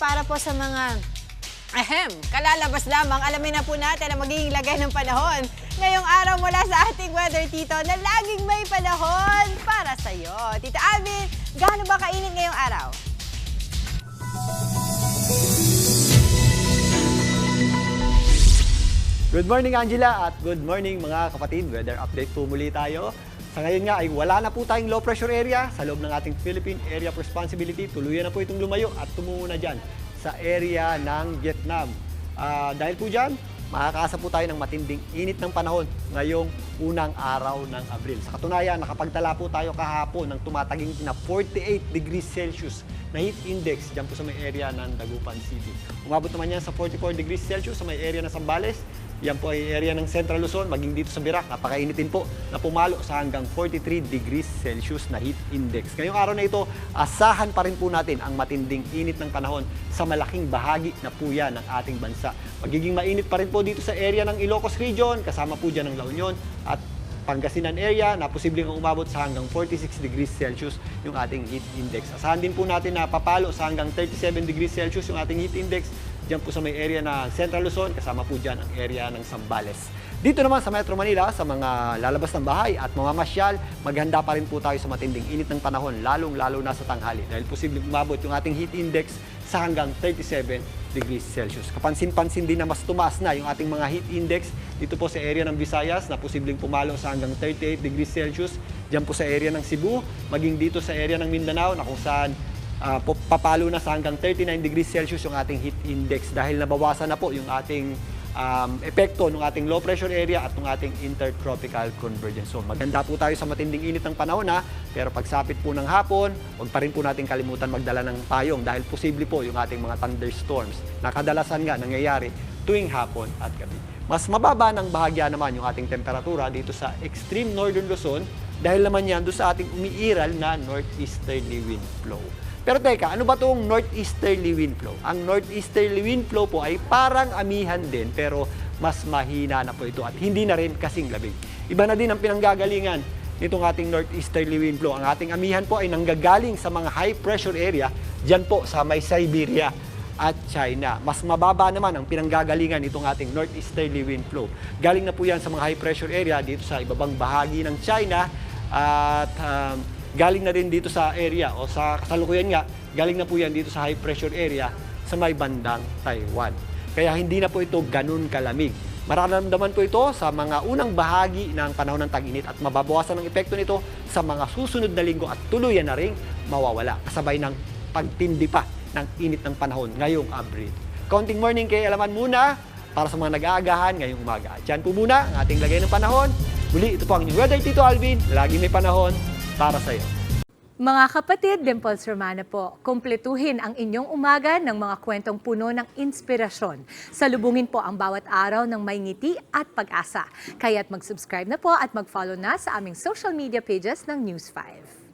para po sa mga kalalabas lamang, alamin na po natin ang magiging lagay ng panahon ngayong araw mula sa ating weather tito na laging may panahon para sa iyo. Tita Alvin, gaano ba kainit ngayong araw? Good morning Angela at good morning mga kapatid. Weather update po muli tayo. Sa ngayon nga ay wala na po tayong low pressure area sa loob ng ating Philippine Area of Responsibility. Tuluyan na po itong lumayo at tumungo na dyan sa area ng Vietnam. Dahil po dyan, makakaasa po tayo ng matinding init ng panahon ngayong unang araw ng Abril. Sa katunayan, nakapagtala po tayo kahapon ng tumataging na 48 degrees Celsius na heat index dyan po sa may area ng Dagupan City. Umabot naman yan sa 44 degrees Celsius sa may area ng Zambales. Yan po ay area ng Central Luzon, maging dito sa Birac, napakainitin po na pumalo sa hanggang 43 degrees Celsius na heat index. Ngayong araw na ito, asahan pa rin po natin ang matinding init ng panahon sa malaking bahagi na po yan ng ating bansa. Magiging mainit pa rin po dito sa area ng Ilocos Region, kasama po dyan ng La Union at Pangasinan area na posibleng umabot sa hanggang 46 degrees Celsius yung ating heat index. Asahan din po natin na papalo sa hanggang 37 degrees Celsius yung ating heat index dyan po sa may area ng Central Luzon, kasama po dyan ang area ng Zambales. Dito naman sa Metro Manila, sa mga lalabas ng bahay at mamamasyal, maghanda pa rin po tayo sa matinding init ng panahon, lalong-lalo na sa tanghali dahil posibleng umabot yung ating heat index sa hanggang 37 degrees Celsius. Kapansin-pansin din na mas tumaas na yung ating mga heat index dito po sa area ng Visayas na posibleng pumalo sa hanggang 38 degrees Celsius. Diyan po sa area ng Cebu, maging dito sa area ng Mindanao na kung saan papalo na sa hanggang 39 degrees Celsius yung ating heat index dahil nabawasan na po yung ating epekto ng ating low pressure area at ng ating intertropical convergence zone. Maganda po tayo sa matinding init ng panahon pero pagsapit po ng hapon, huwag pa rin po natin kalimutan magdala ng payong dahil posible po yung ating mga thunderstorms na kadalasan nga nangyayari tuwing hapon at gabi. Mas mababa ng bahagya naman yung ating temperatura dito sa extreme northern Luzon dahil naman yan doon sa ating umiiral na northeasterly wind flow. Pero teka, ano ba itong northeasterly wind flow? Ang northeasterly wind flow po ay parang amihan din pero mas mahina na po ito at hindi na rin kasing labig. Iba na din ang pinanggagalingan nitong ating northeasterly wind flow. Ang ating amihan po ay nanggagaling sa mga high pressure area dyan po sa may Siberia at China. Mas mababa naman ang pinanggagalingan nitong ating northeasterly wind flow. Galing na po yan sa mga high pressure area dito sa ibabang bahagi ng China at galing na rin dito sa area o sa kasalukuyan nga, galing na po yan dito sa high pressure area sa may bandang Taiwan. Kaya hindi na po ito ganun kalamig. Mararamdaman po ito sa mga unang bahagi ng panahon ng tag-init at mababawasan ang epekto nito sa mga susunod na linggo at tuluyan na rin mawawala kasabay ng pagtindi pa ng init ng panahon ngayong Abril. Counting morning kay alaman muna para sa mga nag-aagahan ngayong umaga. At yan po muna ang ating lagay ng panahon. Muli, ito po ang inyong weather Tito Alvin. Lagi may panahon para sa iyo. Mga kapatid, Dimples Romana po, kumpletuhin ang inyong umaga ng mga kwentong puno ng inspirasyon. Salubungin po ang bawat araw ng may ngiti at pag-asa. Kaya't mag-subscribe na po at mag-follow na sa aming social media pages ng News 5.